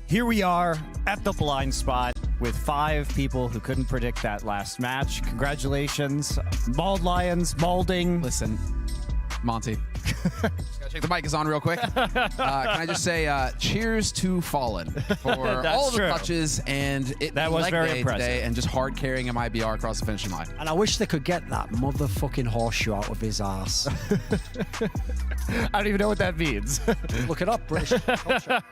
Here we are at the blind spot with 5 people who couldn't predict that last match. Congratulations, Mauled Lions, Maulding. Listen, Monty. Just gotta check the mic is on real quick. Can I just say cheers to Fallen for all the clutches and that was very impressive today, and just hard carrying MIBR across the finishing line. And I wish they could get that motherfucking horseshoe out of his ass. I don't even know what that means. Look it up, British culture.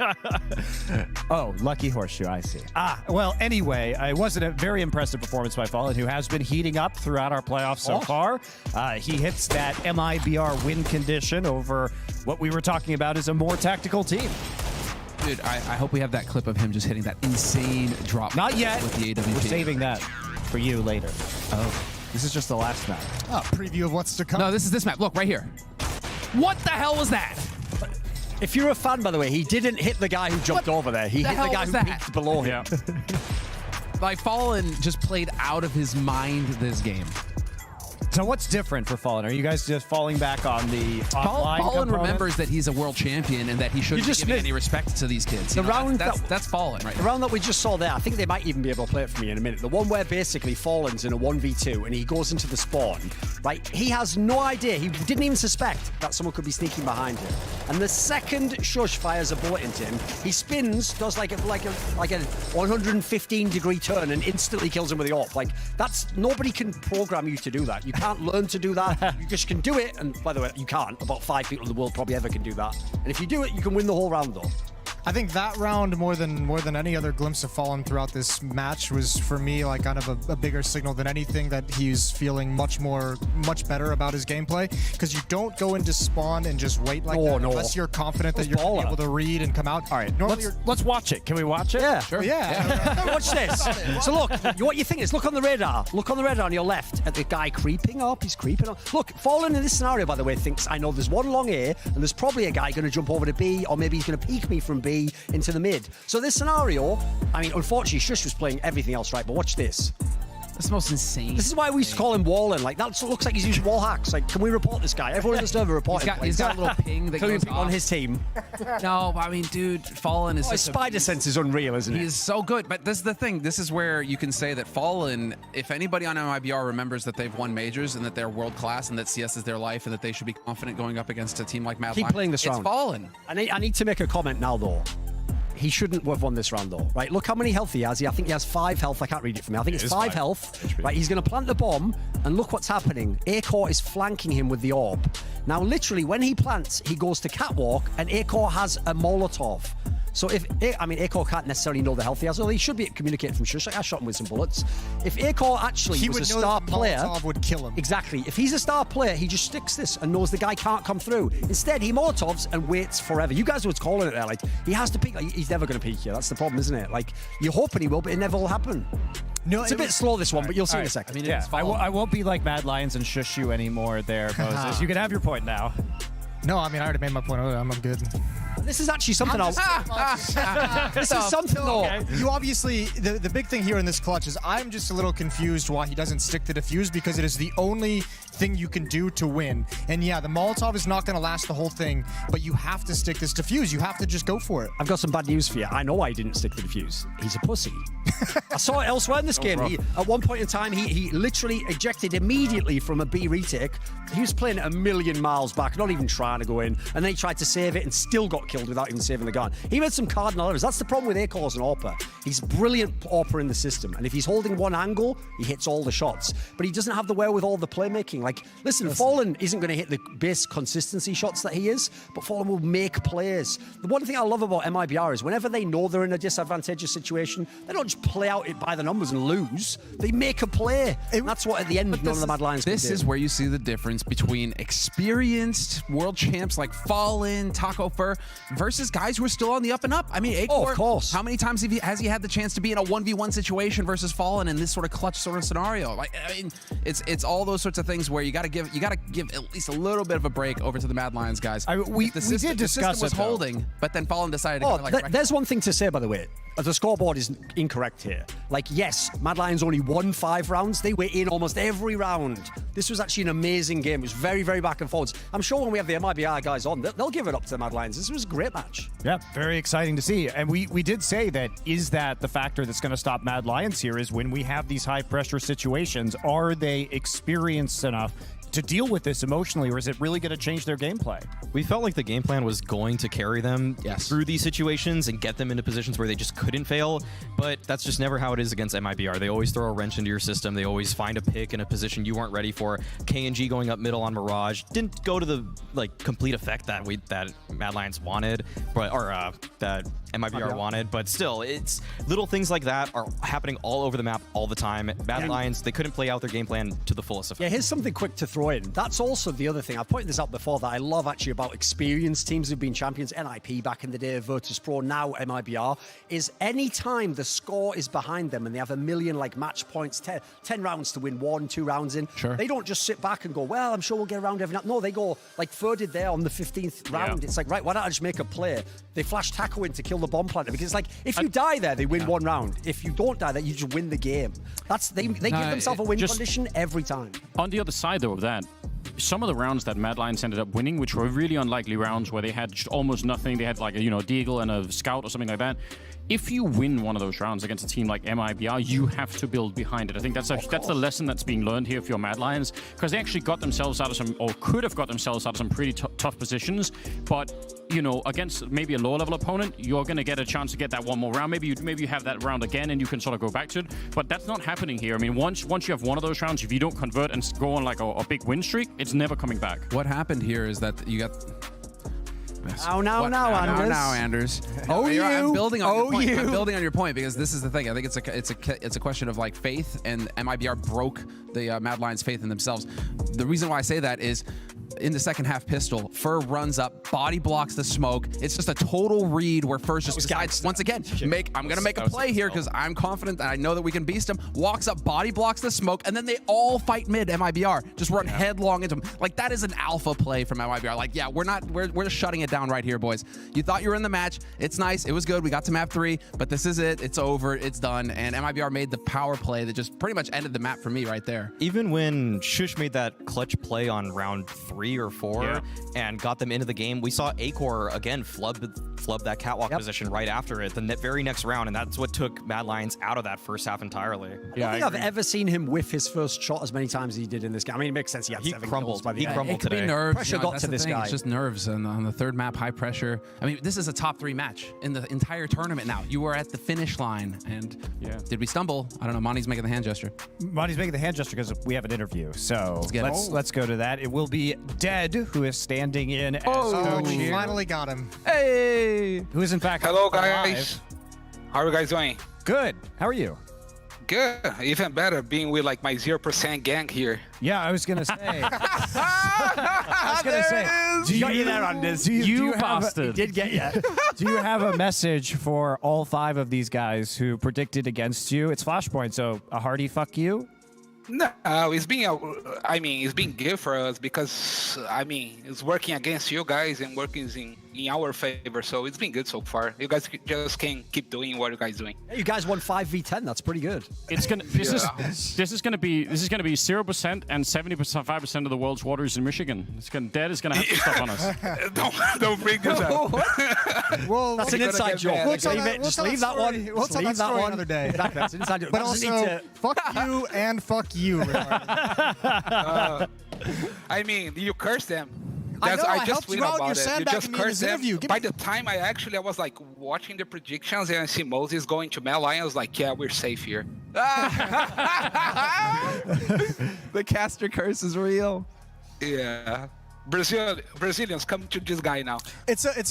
Oh, lucky horseshoe, I see. Well, anyway, it was a very impressive performance by Fallen, who has been heating up throughout our playoffs so far. He hits that MIBR win condition over what we were talking about as a more tactical team. Dude, I hope we have that clip of him just hitting that insane drop. Not yet. With the AWP. We're saving that for you later. Oh, this is just the last map. Oh, preview of what's to come. No, this is this map. Look, right here. What the hell was that? If you're a fan, by the way, he didn't hit the guy who jumped over there. He hit the guy who peeked below him. Like, Fallen just played out of his mind this game. So what's different for Fallen? Are you guys just falling back on the offline Fallen component? remembers that he's a world champion and that he shouldn't be giving any respect to these kids. That's Fallen, right? The round that we just saw there, I think they might even be able to play it for me in a minute. The one where basically Fallen's in a 1v2 and he goes into the spawn, right? He has no idea. He didn't even suspect that someone could be sneaking behind him. And the second Shush fires a bullet into him, he spins, does like a 115-degree turn and instantly kills him with the AWP. Like, nobody can program you to do that. You can't learn to do that. You just can do it. And by the way, you can't. About 5 people in the world probably ever can do that. And if you do it, you can win the whole round, though. I think that round, more than any other glimpse of Fallen throughout this match, was for me like kind of a bigger signal than anything that he's feeling much better about his gameplay. Because you don't go into spawn and just wait like that unless you're confident that you're able to read and come out. All right, let's watch it. Can we watch it? Yeah, sure. Yeah. Watch this. So look, what you think is look on the radar. Look on the radar on your left at the guy creeping up. He's creeping up. Look, Fallen in this scenario, by the way, thinks I know there's one long A and there's probably a guy going to jump over to B, or maybe he's going to peek me from B into the mid. So this scenario, I mean, unfortunately, Shush was playing everything else right, but watch this. That's the most insane. This is why we used to call him Wallen. Like, that looks like he's using wall hacks. Like, can we report this guy? Everyone in the server report him. He's got a little ping that goes on his team. No, I mean, dude, Fallen is his spider sense is unreal, isn't it? He is so good, but this is the thing. This is where you can say that Fallen, if anybody on MIBR remembers that they've won majors and that they're world class and that CS is their life and that they should be confident going up against a team like Mad Lions. Keep playing this round. It's Fallen. I need to make a comment now, though. He shouldn't have won this round, though. Right, look how many health he has. I think he has 5 health. I can't read it for me. I think it's 5 health. Right, he's going to plant the bomb, and look what's happening. Acor is flanking him with the orb. Now, literally, when he plants, he goes to catwalk, and Acor has a Molotov. So Acor can't necessarily know the health he has, although he should be communicating from Shush. I shot him with some bullets. If Acor actually was a star player, Molotov would kill him. Exactly. If he's a star player, he just sticks this and knows the guy can't come through. Instead, he Molotovs and waits forever. You guys were calling it there. Like, he has to peek. Like, he's never going to peek you. That's the problem, isn't it? Like, you're hoping he will, but it never will happen. No, it's a bit slow, this one, but you'll see in a second. I mean, yeah, I won't be like Mad Lions and shush you anymore there, Moses. You can have your point now. No, I mean, I already made my point. I'm good. This is actually something this is something, though. Okay. You obviously, the big thing here in this clutch is I'm just a little confused why he doesn't stick to defuse, because it is the only thing you can do to win. And yeah, the Molotov is not going to last the whole thing, but you have to stick this defuse. You have to just go for it. I've got some bad news for you. I know why he didn't stick to defuse. He's a pussy. I saw it elsewhere in this game. At one point in time, he literally ejected immediately from a B retake. He was playing a million miles back, not even trying to go in, and then he tried to save it and still got killed without even saving the gun. He made some cardinal errors. That's the problem with Acor as an AWPer. He's a brilliant AWPer in the system, and if he's holding one angle, he hits all the shots. But he doesn't have the wherewithal, the playmaking. Like, listen, Fallen isn't going to hit the base consistency shots that he is, but Fallen will make plays. The one thing I love about MIBR is whenever they know they're in a disadvantageous situation, they don't just play out it by the numbers and lose. They make a play. And that's what, at the end, none of the Mad Lions can do. This is where you see the difference between experienced world champs like Fallen, Taco Fur, versus guys who are still on the up and up. I mean, Acor, of course. How many times has he had the chance to be in a 1v1 situation versus Fallen in this sort of clutch sort of scenario? Like, I mean, it's all those sorts of things where you got to give at least a little bit of a break over to the Mad Lions guys. We did discuss the system was it, holding, but then Fallen decided to there's one thing to say, by the way. The scoreboard is incorrect here. Like, yes, Mad Lions only won 5 rounds. They were in almost every round. This was actually an amazing game. It was very, very back and forwards. I'm sure when we have the MIBR guys on, they'll give it up to the Mad Lions. This was a great match. Yeah, very exciting to see. And we did say that, is that the factor that's going to stop Mad Lions here, is when we have these high-pressure situations, are they experienced enough to deal with this emotionally, or is it really going to change their gameplay? We felt like the game plan was going to carry them through these situations and get them into positions where they just couldn't fail, but that's just never how it is against MIBR. They always throw a wrench into your system. They always find a pick in a position you weren't ready for. KNG going up middle on Mirage didn't go to the complete effect that Mad Lions wanted, or that MIBR wanted, but still, it's little things like that are happening all over the map all the time. Mad Lions, they couldn't play out their game plan to the fullest effect. Yeah, here's something quick to throw in. That's also the other thing. I've pointed this out before that I love actually about experienced teams who've been champions, NIP back in the day, Virtus.pro, now MIBR, is any time the score is behind them and they have a million match points, 10 rounds to win 1, 2 rounds in, they don't just sit back and go, well, I'm sure we'll get around every night. No, they go like Fur did there on the 15th round. It's like, right, why don't I just make a play? They flash Taco in to kill the bomb planter, because it's like, if you die there, they win 1 round. If you don't die there, you just win the game. They give themselves a win condition every time. On the other side, though, of that, some of the rounds that Mad Lions ended up winning, which were really unlikely rounds where they had just almost nothing, they had like a Deagle and a Scout or something like that. If you win one of those rounds against a team like MIBR, you have to build behind it. I think that's the lesson that's being learned here for your Mad Lions, because they actually got themselves out of some, or could have got themselves out of some pretty tough positions. But against maybe a lower-level opponent, you're going to get a chance to get that one more round. Maybe you have that round again, and you can sort of go back to it. But that's not happening here. I mean, once you have one of those rounds, if you don't convert and go on like a big win streak, it's never coming back. What happened here is that you got. Now, Anders. I'm building on your point. I'm building on your point, because this is the thing. I think it's a question of faith, and MIBR broke the Mad Lions' faith in themselves. The reason why I say that is, in the second half pistol, Fur runs up, body blocks the smoke. It's just a total read where Fur just decides, once again, I'm going to make a play here because I'm confident and I know that we can beast him. Walks up, body blocks the smoke, and then they all fight mid MIBR. Just run headlong into him. That is an alpha play from MIBR. We're just shutting it down right here, boys. You thought you were in the match. It's nice. It was good. We got to map 3, but this is it. It's over. It's done. And MIBR made the power play that just pretty much ended the map for me right there. Even when Shush made that clutch play on round 3 or 4 and got them into the game, we saw Acor again flub that catwalk position right after it, the very next round, and that's what took Mad Lions out of that first half entirely. I don't think I've ever seen him whiff his first shot as many times as he did in this game. I mean, it makes sense. He had 7 kills by the end. Crumbled It could today. be nerves. Pressure got to this guy. It's just nerves, and on the third map, high pressure. I mean, this is a top 3 match in the entire tournament now. You were at the finish line, and did we stumble? I don't know. Monty's making the hand gesture. Monty's making the hand gesture because we have an interview. So let's go to that. It will be Dead, who is standing in as coach here. Finally got him. Hey! Who is in fact Hello, guys. alive. How are you guys doing? Good. How are you? Good. Even better being with my 0% gang here. Yeah, I was gonna say. I was gonna say. You got you there, Anders. Do you have bastard. Did get you. Do you have a message for all 5 of these guys who predicted against you? It's Flashpoint, so a hearty fuck you. No, it's been good for us because it's working against you guys and working in our favor. So it's been good so far. You guys just can keep doing what you guys doing. You guys won 5v10. That's pretty good. It's gonna. This is gonna be 0% and 75% of the world's waters in Michigan. Dead is gonna have to stop on us. don't bring this up. Well, That's an inside joke. We'll tell that- Just we'll leave tell that one. story- We'll tell that story another day. Exactly. That's an inside joke. But That doesn't also, need to- fuck you and fuck you, Ricardo. You curse them. I know, I just helped you tweet out. about You're it. You sandbagging just me in curse this them. interview. Give By me- the time I was watching the predictions and I see Moses going to Mad Lions, I was like, yeah, we're safe here. The caster curse is real. Yeah. Brazilians, come to this guy now. It's okay.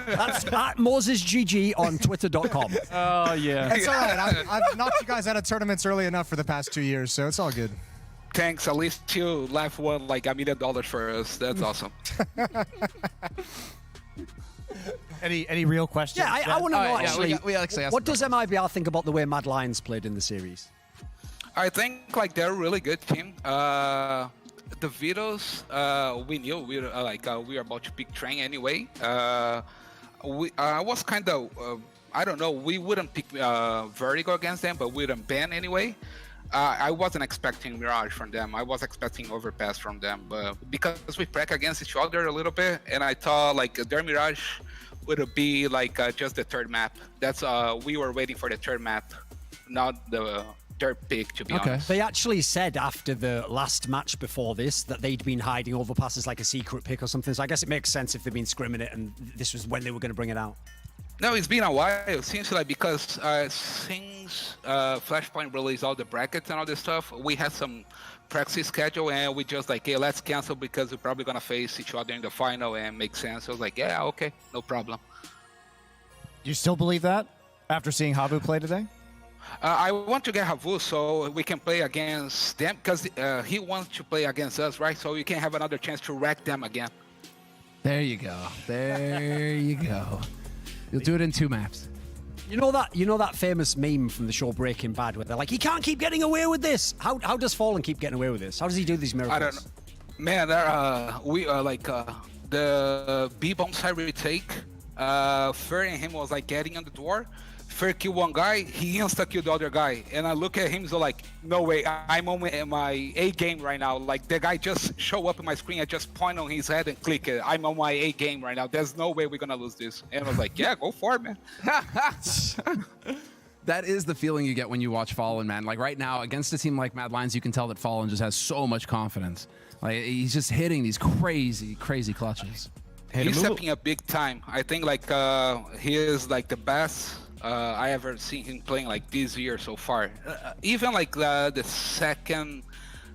That's at Moses GG on Twitter.com. Oh yeah. It's all right. I've knocked you guys out of tournaments early enough for the past 2 years, so it's all good. Thanks. At least you left won like $1 million for us. That's awesome. Any real questions? Yeah, I want to know actually. we actually asked What does MIBR think about the way Mad Lions played in the series? I think they're a really good team. The Vito's, we knew we were about to pick train anyway. I was kind of I don't know. We wouldn't pick Vertigo against them, but we wouldn't ban anyway. I wasn't expecting Mirage from them. I was expecting Overpass from them, but because we prac against each other a little bit, and I thought like their Mirage would be like just the third map. That's we were waiting for the third map, not the third pick, to be honest. They actually said after the last match before this that they'd been hiding Overpass as like a secret pick or something. So I guess it makes sense if they've been scrimming it and this was when they were going to bring it out. No, it's been a while. It seems like because since Flashpoint released all the brackets and all this stuff, we had some practice schedule and we just like, hey, let's cancel because we're probably gonna face each other in the final and make sense. I was like, yeah, okay, no problem. You still believe that after seeing Havu play today? I want to get Havu so we can play against them because he wants to play against us, right? So we can have another chance to wreck them again. There you go. There you go. You'll do it in 2 maps. You know that famous meme from the show Breaking Bad where they're like, he can't keep getting away with this. How does Fallen keep getting away with this? How does he do these miracles? I don't know. Man, we like the B-bomb side retake. Fer and him was like getting on the door. Fer killed one guy, he insta-killed the other guy. And I look at him, so like, no way, I'm on my A game right now. Like, the guy just show up in my screen, I just point on his head and click it. I'm on my A game right now. There's no way we're gonna lose this. And I was like, yeah, go for it, man. That is the feeling you get when you watch Fallen, man. Like right now, against a team like Mad Lions, you can tell that Fallen just has so much confidence. Like he's just hitting these crazy, crazy clutches. He's stepping up big time. I think like he is like the best I ever seen him playing like this year so far. Even like the second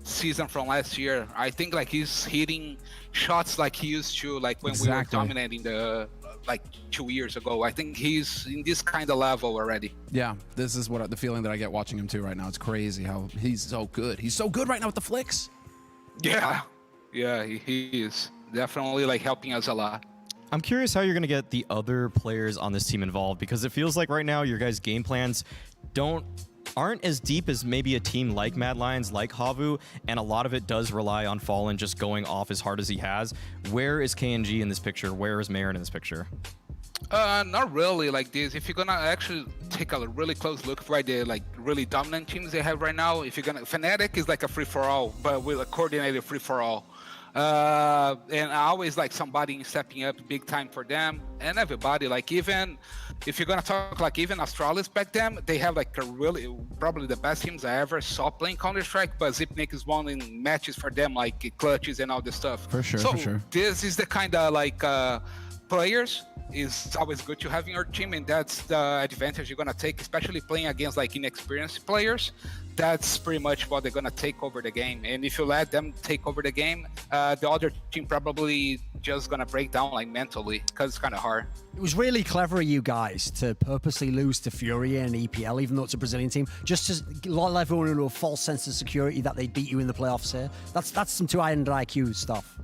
season from last year, I think like he's hitting shots like he used to like when we were dominating the like 2 years ago. I think he's in this kind of level already. Yeah, this is what the feeling that I get watching him too right now. It's crazy how he's so good. He's so good right now with the flicks. Yeah, he is definitely like helping us a lot. I'm curious how you're going to get the other players on this team involved, because it feels like right now your guys' game plans aren't as deep as maybe a team like Mad Lions, like Havu, and a lot of it does rely on Fallen just going off as hard as he has. Where is KNG in this picture? Where is Marin in this picture? Not really like this. If you're gonna actually take a really close look right there, like really dominant teams they have right now, if you're gonna Fnatic is like a free-for-all, but with a coordinated free-for-all. And always like somebody stepping up big time for them, and everybody, like even if you're gonna talk like even Astralis back then, they have like a really probably the best teams I ever saw playing Counter-Strike, but Zipnik is winning matches for them like clutches and all this stuff. For sure, so for sure. This is the kind of like players is always good to have in your team, and that's the advantage you're gonna take, especially playing against like inexperienced players. That's pretty much what they're gonna take over the game. And if you let them take over the game, the other team probably just gonna break down like mentally, because it's kind of hard. It was really clever of you guys to purposely lose to Fury and EPL, even though it's a Brazilian team, just to let everyone into a false sense of security that they beat you in the playoffs here. That's some 200 IQ stuff.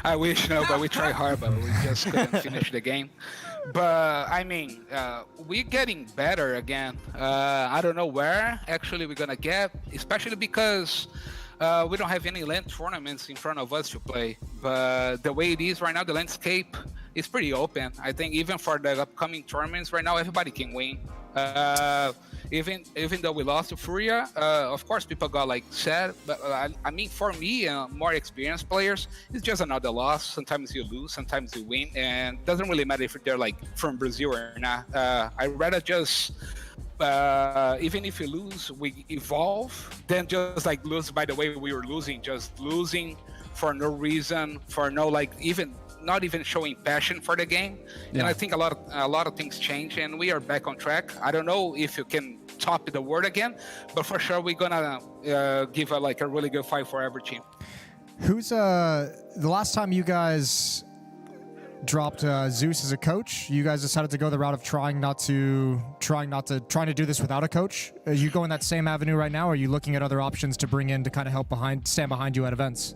I wish, but we try hard, but we just couldn't finish the game. But I mean, we're getting better again. I don't know where actually we're gonna get, especially because we don't have any LAN tournaments in front of us to play. But the way it is right now, the landscape is pretty open. I think even for the upcoming tournaments right now, everybody can win. Even though we lost to Furia, of course people got like sad, but I mean for me and more experienced players, it's just another loss. Sometimes you lose, sometimes you win, and it doesn't really matter if they're like from Brazil or not. I'd rather just even if you lose, we evolve, than just like lose by the way we were losing, just losing for no reason, for no like not even showing passion for the game. Yeah. And I think a lot of things change, and we are back on track. I don't know if you can top the world again, but for sure we're gonna give a really good fight for every team. Who's the last time you guys dropped Zeus as a coach, you guys decided to go the route of trying to do this without a coach? Are you going that same avenue right now, or are you looking at other options to bring in to kind of help stand behind you at events?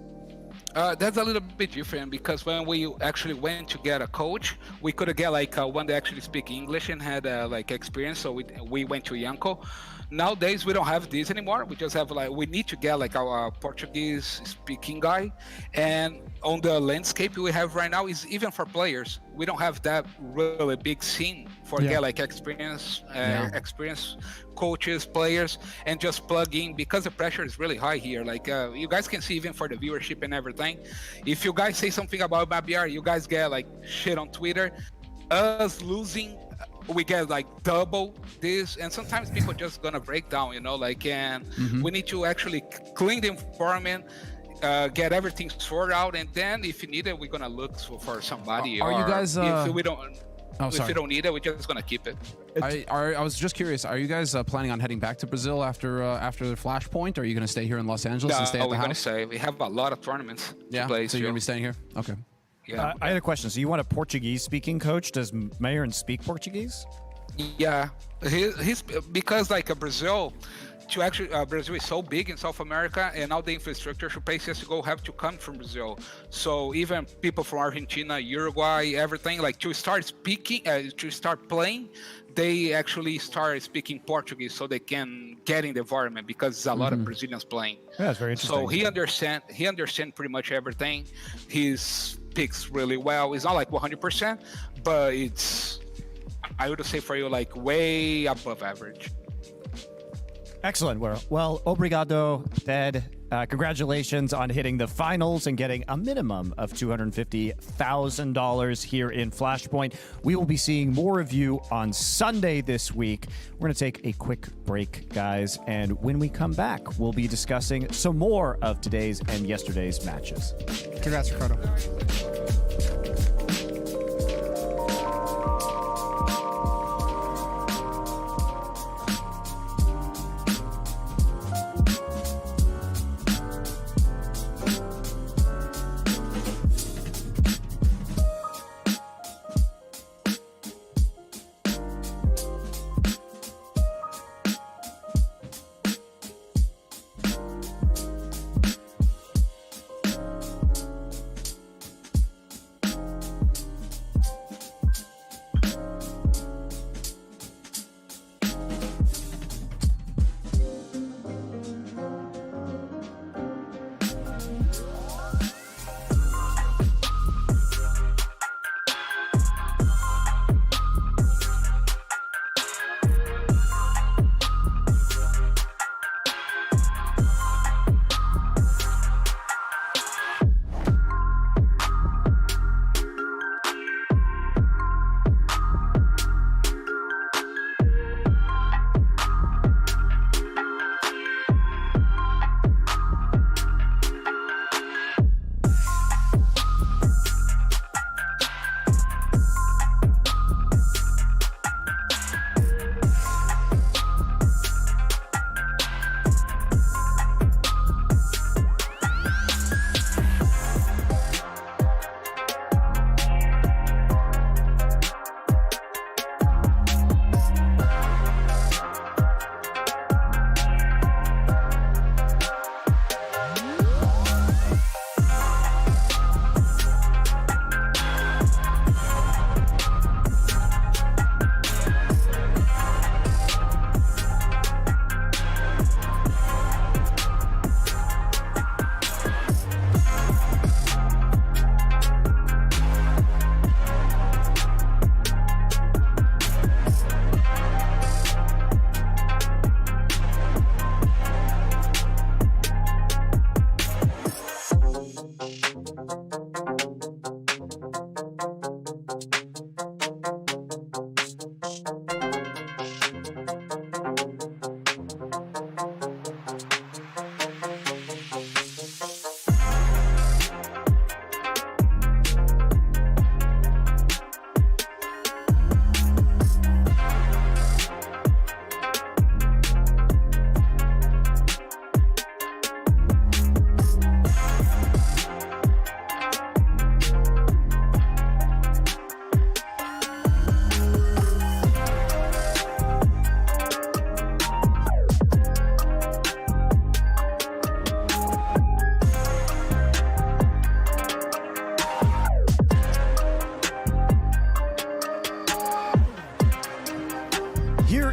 That's a little bit different, because when we actually went to get a coach, we could get like one that actually speak English and had like experience. So we went to Yanko. Nowadays we don't have this anymore. We just have we need to get like our Portuguese speaking guy. And on the landscape we have right now is even for players, we don't have that really big scene forget like experience coaches, players, and just plug in, because the pressure is really high here. Like you guys can see, even for the viewership and everything, if you guys say something about MyBR, you guys get like shit on Twitter. Us losing, we get like double this, and sometimes people just gonna break down, you know, like, and we need to actually clean the environment, get everything sorted out, and then if you need it, we're gonna look for somebody. Are you guys if we don't if sorry. you don't need it, we're just gonna keep it. I was just curious, are you guys planning on heading back to Brazil after the Flashpoint, or are you going to stay here in Los Angeles and stay at the we're gonna house? stay. We have a lot of tournaments to play. So you're going to be staying here? Okay. Yeah. I had a question. So you want a Portuguese-speaking coach? Does Mayron speak Portuguese? Yeah, he's because like Brazil, to actually Brazil is so big in South America, and all the infrastructure to play CS:GO have to come from Brazil. So even people from Argentina, Uruguay, everything, like to start speaking, to start playing, they actually start speaking Portuguese so they can get in the environment, because there's a lot of Brazilians playing. Yeah, that's very interesting. So he understands pretty much everything. He speaks really well. It's not like 100%, but it's, I would say for you, like way above average. Excellent. Well, obrigado, Ted. Congratulations on hitting the finals and getting a minimum of $250,000 here in Flashpoint. We will be seeing more of you on Sunday this week. We're going to take a quick break, guys, and when we come back, we'll be discussing some more of today's and yesterday's matches. Congrats, Ricardo.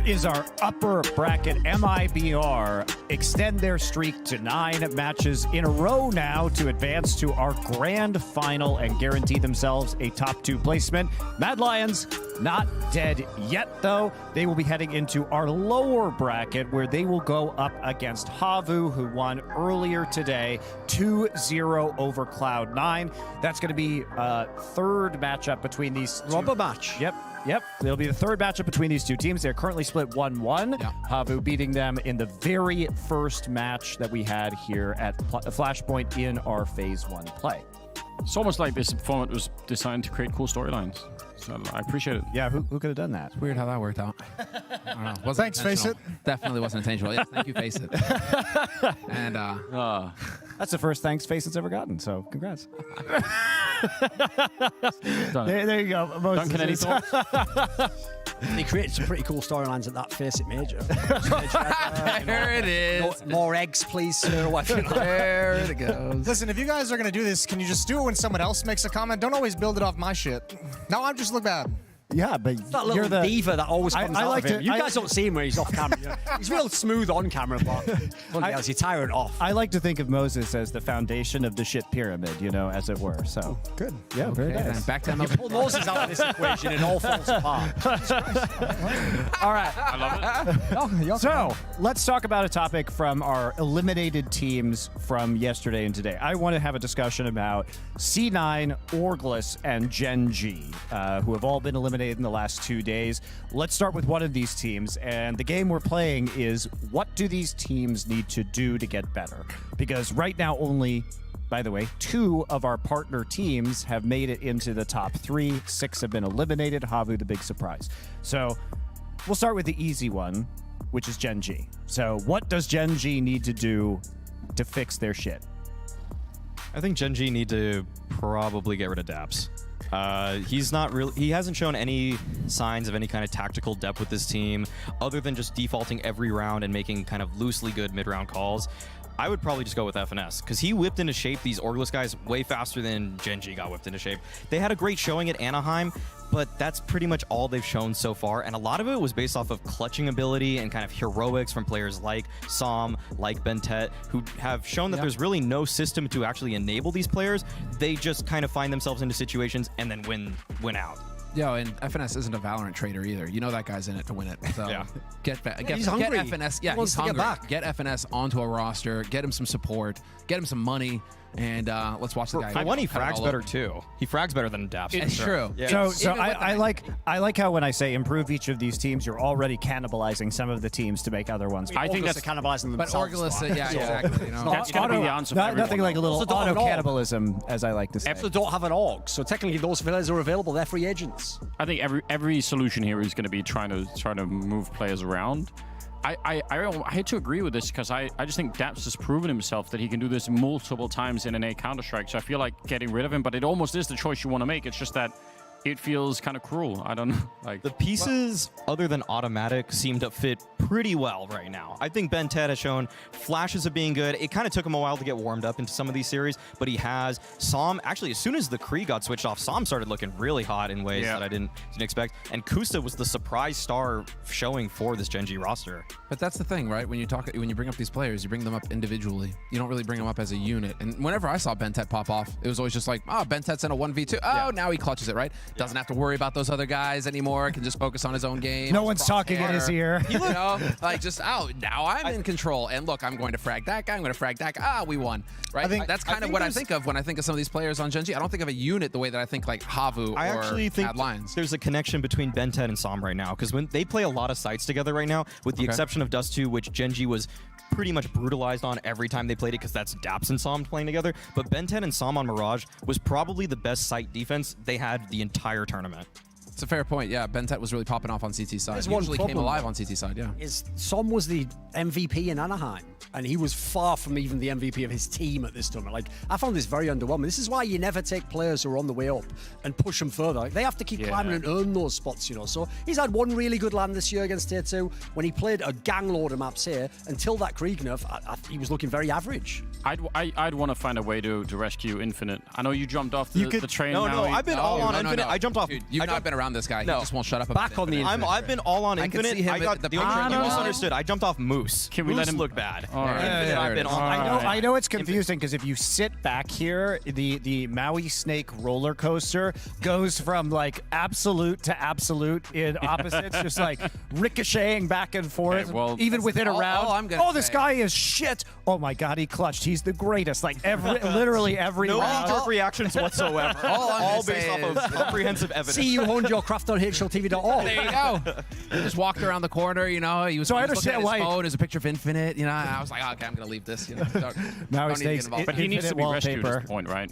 Is our upper bracket. MIBR extend their streak to 9 matches in a row now to advance to our grand final and guarantee themselves a top 2 placement. Mad Lions Not dead yet, though. They will be heading into our lower bracket where they will go up against Havu, who won earlier today 2-0 over Cloud9. That's going to be a third matchup between these two. Rubber match. Yep. It'll be the third matchup between these two teams. They're currently split 1-1. Yeah. Havu beating them in the very first match that we had here at Flashpoint in our Phase 1 play. It's almost like this format was designed to create cool storylines. So I appreciate it. Yeah, who could have done that? Weird how that worked out. I don't know. Wasn't Thanks, Face It. Definitely wasn't intentional. Yes, thank you, Face It. And That's the first thanks Face it's ever gotten, so congrats. Done. There you go. Moses Duncan, any is- thoughts? They created some pretty cool storylines at that Face It Major. there it is. More eggs, please, sir. There it goes. Listen, if you guys are gonna do this, can you just do it when someone else makes a comment? Don't always build it off my shit. Now I just look bad. Yeah, but That you're little the diva that always comes I out like of him. to- You I- guys don't see him when he's off camera. He's real smooth on camera, but bloody hell, he's tiring off. I like to think of Moses as the foundation of the shit pyramid, as it were. So Good. yeah, very Okay, nice. then back to You MLB. pull Moses out of this equation and it all falls apart. All right. I love it. So let's talk about a topic from our eliminated teams from yesterday and today. I want to have a discussion about C9, Orglis, and Gen G, who have all been eliminated in the last 2 days. Let's start with one of these teams, and the game we're playing is what do these teams need to do to get better? Because right now only, by the way, 2 of our partner teams have made it into the top 3. 6 have been eliminated. Havu, the big surprise. So we'll start with the easy one, which is Gen G. So what does Gen G need to do to fix their shit? I think Gen G need to probably get rid of Daps. He hasn't shown any signs of any kind of tactical depth with this team other than just defaulting every round and making kind of loosely good mid-round calls. I would probably just go with FNS because he whipped into shape these Orglis guys way faster than Gen G got whipped into shape. They had a great showing at Anaheim, but that's pretty much all they've shown so far. And a lot of it was based off of clutching ability and kind of heroics from players like Som, like Bentet, who have shown that there's really no system to actually enable these players. They just kind of find themselves into situations and then win out. Yo, and FNS isn't a Valorant trader either. You know that guy's in it to win it. So Yeah. get he's hungry. FNS. He Yeah, wants he's to get hungry. back. Get FNS onto a roster. Get him some support. Get him some money. And let's watch the guy. For one, he cut it frags all better over. too. He frags better than Daps. It's true. Yeah. So Even with I the- like how when I say improve each of these teams, you're already cannibalizing some of the teams to make other ones. I think Orglis that's are cannibalizing But themselves. Orglis, though. yeah, exactly. You know. That's gotta be the answer for everyone, nothing like a little Also don't have auto an org. cannibalism, as I like to say. They don't have an org, so technically those players are available. They're free agents. I think every solution here is going to be trying to move players around. I hate to agree with this because I just think Daps has proven himself that he can do this multiple times in an A Counter-Strike. So I feel like getting rid of him, but it almost is the choice you want to make. It's just that it feels kind of cruel. I don't know. Like The pieces, other than automatic, seem to fit pretty well right now. I think Bentet has shown flashes of being good. It kind of took him a while to get warmed up into some of these series, but he has. Som, actually, as soon as the Kree got switched off, Som started looking really hot in ways that I didn't expect. And Kusta was the surprise star showing for this Gen G roster. But that's the thing, right? When you bring up these players, you bring them up individually. You don't really bring them up as a unit. And whenever I saw Bentet pop off, it was always just like, oh, Bentet's in a 1v2. Oh, now he clutches it, right? Doesn't have to worry about those other guys anymore. Can just focus on his own game. No one's talking in his ear. You know, like just, oh, now I'm in control. And look, I'm going to frag that guy. I'm going to frag that guy. Ah, we won. Right? That's kind of what I think of when I think of some of these players on Gen G. I don't think of a unit the way that I think like Havu or I actually think Mad Lions. there's a connection between Bentet and Som right now because when they play a lot of sites together right now, with the exception of Dust 2, which Gen G was pretty much brutalized on every time they played it because that's Daps and Som playing together. But Bentet and Som on Mirage was probably the best site defense they had the entire tournament. It's a fair point. Yeah, Bentet was really popping off on CT side. There's He one usually came problem, alive though. on CT side, yeah. Som was the MVP in Anaheim, and he was far from even the MVP of his team at this tournament. Like, I found this very underwhelming. This is why you never take players who are on the way up and push them further. Like, they have to keep climbing and earn those spots, So he's had one really good land this year against Tier 2 when he played a gang load of maps here. Until that Krieg nerf, he was looking very average. I'd want to find a way to rescue Infinite. I know you jumped off the train. No, now. I've been all on Infinite. I jumped off. Dude, you've not been around around this guy. No. He just won't shut up. Back about on the Infinite. I've been all on I can Infinite. see him I got at the the only picture thing you on the wall. misunderstood. I jumped off Moose. Can we let Moose him- look bad? All right. Infinite, Yeah, I've been there it all is. right. I know it's confusing because if you sit back here, the Maui Snake roller coaster goes from like absolute to absolute in opposites, just like ricocheting back and forth, Okay, well, even within a all- round. all I'm gonna This say. guy is shit. Oh my God, he clutched. He's the greatest. Like literally every No round. knee-jerk reactions whatsoever. All I'm all gonna based say off of is- comprehensive evidence. See, you honed your craft on HLTV.org. There you go. He just walked around the corner, you know. He was, So I he was looking understand at his why- phone. There's a picture of Infinite, you know. And I was like, oh, okay, I'm gonna leave this. You know, don't Maui need to get Snakes, involved. But he needs to be Infinite rescued. Is wallpaper. the point, right?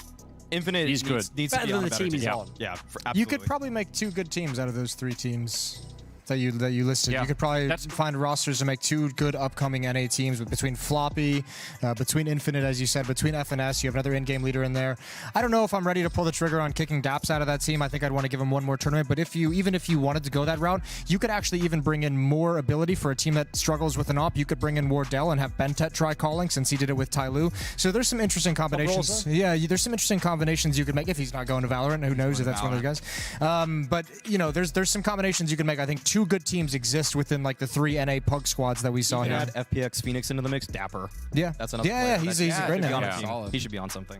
Infinite He's good. needs to Better be than on a the better team he's team. on. Yeah, You could absolutely. probably make 2 good teams out of those 3 teams that you listed. Yeah. You could probably That's- find rosters to make 2 good upcoming NA teams between Floppy, between Infinite, as you said, between FNS. You have another in-game leader in there. I don't know if I'm ready to pull the trigger on kicking Daps out of that team. I think I'd want to give him one more tournament. But even if you wanted to go that route, you could actually even bring in more ability for a team that struggles with an op. You could bring in Wardell and have Bentet try calling since he did it with Tyloo. So there's some interesting combinations. Yeah, there's some interesting combinations you could make if he's not going to Valorant. Who knows if that's one of those guys. But you know, there's some combinations you can make. I think 2 good teams exist within like the 3 NA Pug squads that we saw You here. add FPX Phoenix into the mix. Dapper. Yeah, That's another. Yeah, player. he's That's- a great he should be name. on a Yeah. team. Solid. He should be on something.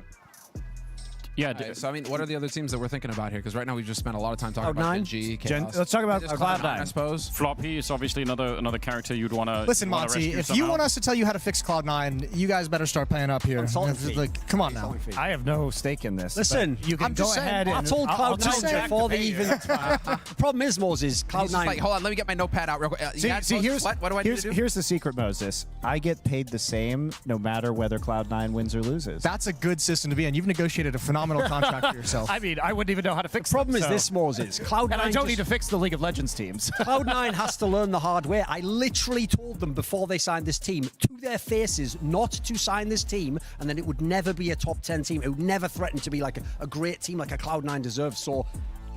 Yeah. Right, so I mean, what are the other teams that we're thinking about here? Because right now we've just spent a lot of time talking about Cloud9? Gen G, Chaos. Let's talk about Just Cloud9. I suppose. Floppy is obviously another character you'd want to Listen, Monty, if you want us to tell you how to fix Cloud9, you guys better start paying up here. Consultant fee. Like, come on now. I have no stake in this. Listen, but you can I'm go just saying, ahead I and told I'll Cloud9 check before to they pay even. you. The problem is, Moses, He's just Cloud9. like, hold on, let me get my notepad out real quick. Here's what do I need to do? here's the secret, Moses. I get paid the same no matter whether Cloud9 wins or loses. That's a good system to be in. You've negotiated a phenomenal contract for yourself. I mean, I wouldn't even know how to fix The problem it, is so- this, Moses. Cloud9 And I don't need just- to fix the League of Legends teams. Cloud9 has to learn the hard way. I literally told them before they signed this team to their faces not to sign this team, and then it would never be a top 10 team. It would never threaten to be like a great team like a Cloud9 deserves. So,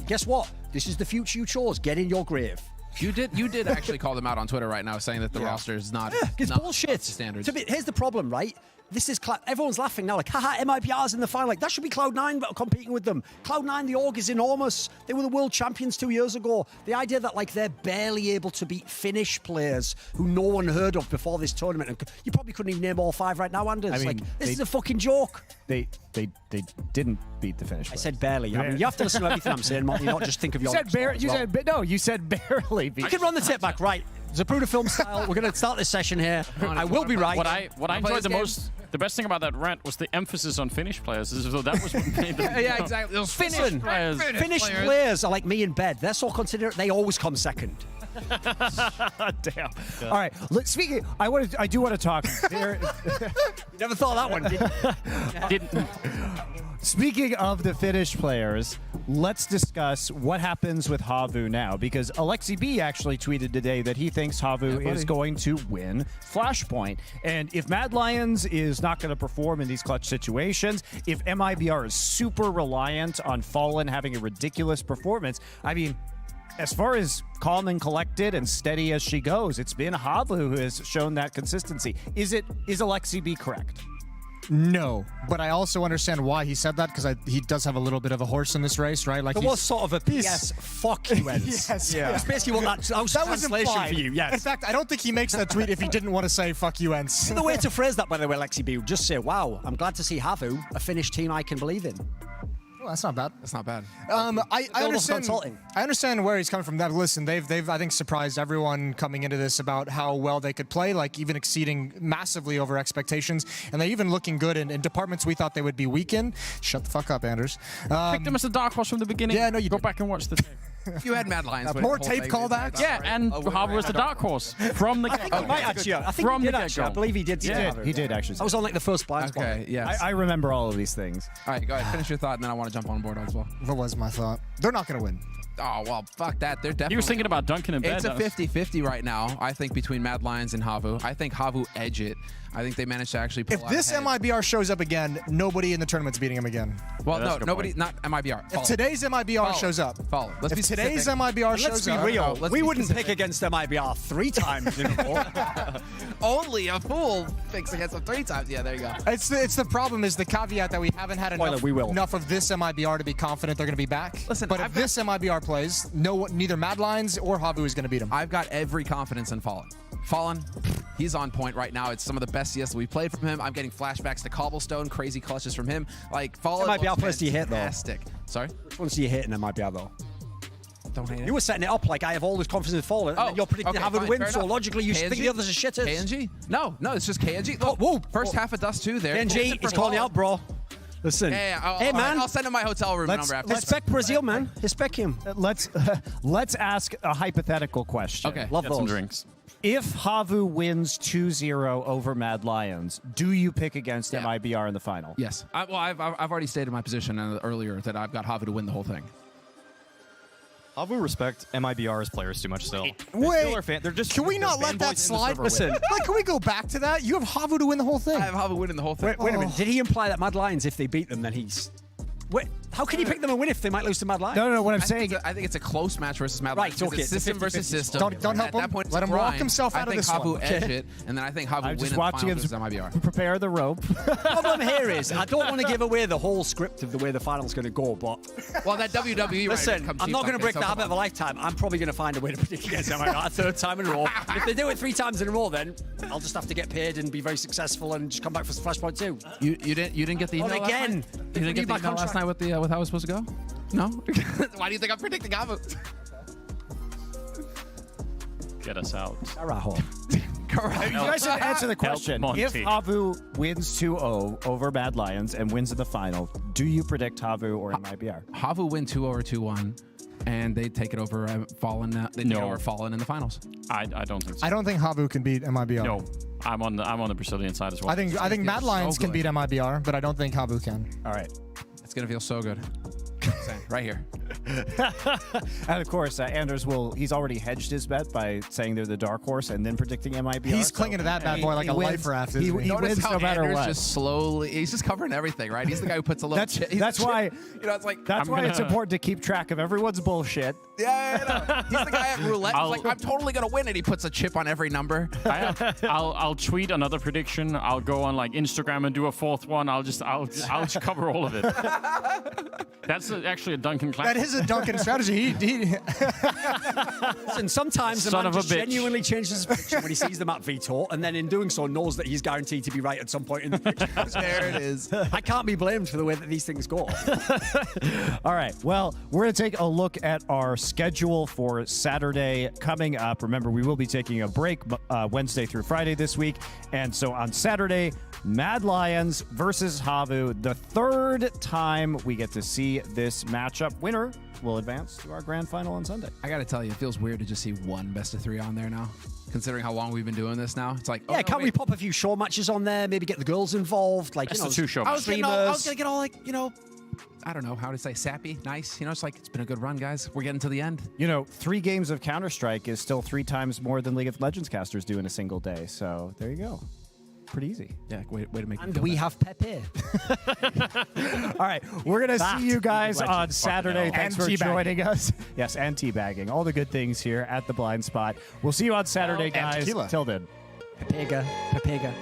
guess what? This is the future you chose. Get in your grave. You did actually call them out on Twitter right now, saying that the roster is not. It's not bullshit. up to standards. Here's the problem, right? This is everyone's laughing now, like, haha, MIPR's in the final. Like, that should be Cloud9 competing with them. Cloud9, the org is enormous. They were the world champions 2 years ago. The idea that, like, they're barely able to beat Finnish players who no one heard of before this tournament. And you probably couldn't even name all 5 right now, Anders. I mean, like, this is a fucking joke. They didn't beat the Finnish. I said barely. I mean, you have to listen to everything I'm saying, Martin. You not just think of your. You said barely. You said no. You said barely beat. I can run the tip back, right? Zapruder film style. We're going to start this session here. I will be right. What I play enjoyed this the best thing about that rant was the emphasis on Finnish players. So that was what made them. Yeah, exactly. Those Finnish players. Finnish players are like me in bed. They're so considerate. They always come second. Damn. All right. Look, speaking, I do want to talk. You never thought of that one, did you? Speaking of the Finnish players, let's discuss what happens with Havu now, because Alexi B actually tweeted today that he thinks Havu is going to win Flashpoint. And if Mad Lions is not going to perform in these clutch situations, if MIBR is super reliant on Fallen having a ridiculous performance, I mean, as far as calm and collected and steady as she goes, it's been Havu who has shown that consistency. Is Alexi B correct? No, but I also understand why he said that, because he does have a little bit of a horse in this race, right? Like There he's- was sort of a PS fuck you ends. Yes. Yeah. That's basically what that was That was translation implied. for you, yes. In fact, I don't think he makes that tweet if he didn't want to say "fuck you, Ents." The way to phrase that, by the way, Lexi B, would just say, wow, I'm glad to see Havu, a Finnish team I can believe in. Well, that's not bad. That's not bad. I almost understand. consulting. I understand where he's coming from. That listen, they've I think surprised everyone coming into this about how well they could play, like even exceeding massively over expectations, and they even looking good in departments we thought they would be weak in. Shut the fuck up, Anders. Picked them as a dark horse from the beginning. Yeah, no, you go did. back and watch the tape. If you had Mad Lions, would More the whole tape thing callbacks? be- Yeah, and Harbour was the dark horse from the get-go. Might actually, I think From he the did actually. I get-go. believe he did. say Havu. He did actually. I was on like the first blind spot. Okay, yes. I remember all of these things. All right, go ahead. Finish your thought, and then I want to jump on board as well. What was my thought? They're not going to win. Oh, well, fuck that. They're definitely... He was thinking about Duncan in bed. It's a 50-50 right now, I think, between Mad Lions and Havu. I think Havu edge it. I think they managed to actually pull If out this ahead. MIBR shows up again, nobody in the tournament's beating him again. Well, Yeah, that's a no, good nobody, point. not MIBR. If Follow. today's MIBR Follow. shows up, Follow. Let's be if today's specific. MIBR Let's shows be up, real. let's We be wouldn't specific. pick against MIBR 3 times in a row. Only a fool picks against them 3 times. Yeah, there you go. It's the problem is the caveat that we haven't had Spoiler, enough, we will. enough of this MIBR to be confident they're going to be back. Listen, but I've if this MIBR plays, neither Mad Lions or Havu is going to beat him. I've got every confidence in Fallen. Fallen, he's on point right now. It's some of the best CS that we played from him. I'm getting flashbacks to Cobblestone, crazy clutches from him. Like, Fallen That might be our place to hit, though. fantastic. Sorry? Which ones do you hit in MIBR, though? Don't hate it. You were setting it up like I have all this confidence in Fallen, and then you're predicting okay, Havu to win, fair so enough. logically you should think the others are shitters. KNG? No, it's just KNG. Look, whoa. First half of Dust 2 there. KNG, he's calling you out, bro. Listen. Hey, man. I'll send him my hotel room number after. Respect Brazil, man. Respect him. Let's ask a hypothetical question. Okay. Love Get some those. drinks. If Havu wins 2-0 over Mad Lions, do you pick against MIBR in the final? Yes. I've already stated my position earlier that I've got Havu to win the whole thing. Havu respect MIBR's players too much still. Wait, They're just, can we they're not let fanboys that in the slide? server Listen, with. like, can we go back to that? You have Havu to win the whole thing. I have Havu winning the whole thing. Wait a minute. Did he imply that Mad Lions, if they beat them, then he's... Wait, how can you pick them and win if they might lose to Mad Lions? No. What I'm I saying, think it's a close match versus Mad Right, Lions. Because okay, it's it's a system 50-50 versus system. Don't help At that him. point, it's Let a him walk grind. himself out of this I think Havu one. edge it, and then I think Havu I'm win just in the watching finals him versus MIBR. prepare the rope. The problem here is I don't want to give away the whole script of the way the final's going to go, but Well, that WWE listen, I'm not going to break the habit of a lifetime. I'm probably going to find a way to predict against them a third time in a row. If they do it 3 times in a row, then I'll just have to get paid and be very successful and just come back for Flashpoint 2. You didn't get the email Well, again, last night? You didn't get the email last night with how it was supposed to go? No? Why do you think I'm predicting Havu? Get us out. Araho. Correct. You guys should answer the question. Monty. If Havu wins 2-0 over Mad Lions and wins in the final, do you predict Havu or MIBR? Havu win 2-0 or 2-1, and they take it over Fallen. They take it over Fallen in the finals. I don't think so. I don't think Havu can beat MIBR. No, I'm on the Brazilian side as well. I think Mad Lions can beat MIBR, but I don't think Havu can. All right. It's gonna feel so good. Right here. And of course, Anders he's already hedged his bet by saying they're the dark horse and then predicting MIBR. He's clinging to that bad boy like a life raft. He Notice wins how no matter Anders what. just slowly. He's just covering everything, right? He's the guy who puts a little. That's why. It's like That's why it's important to keep track of everyone's bullshit. yeah. He's the guy at roulette. He's like, I'm totally gonna win, and he puts a chip on every number. I'll tweet another prediction. I'll go on like Instagram and do a 4th one. I'll just cover all of it. That's actually a Duncan clap. That is a Duncan strategy. Listen, sometimes the Son man of a just bitch. genuinely changes his prediction when he sees them at Veto, and then in doing so knows that he's guaranteed to be right at some point in the future. There it is. I can't be blamed for the way that these things go. All right. Well, we're going to take a look at our schedule for Saturday coming up. Remember, we will be taking a break Wednesday through Friday this week. And so on Saturday, Mad Lions versus Havu. The 3rd time we get to see this matchup. Winner will advance to our grand final on Sunday. I gotta tell you, it feels weird to just see one best of 3 on there now. Considering how long we've been doing this now, it's like, Yeah, can't we pop a few show matches on there? Maybe get the girls involved, like That's you know, the 2 show I was streamers. gonna get all like, I don't know how to say, sappy, nice. It's like it's been a good run, guys. We're getting to the end. 3 games of Counter-Strike is still 3 times more than League of Legends casters do in a single day. So there you go. Pretty easy. Yeah, way to make. And we have Pepe. All right, we're going to see you guys on Saturday. Thanks for And teabagging. joining us. Yes, and teabagging. All the good things here at the Blind Spot. We'll see you on Saturday, And guys. tequila. Till then. Pepega.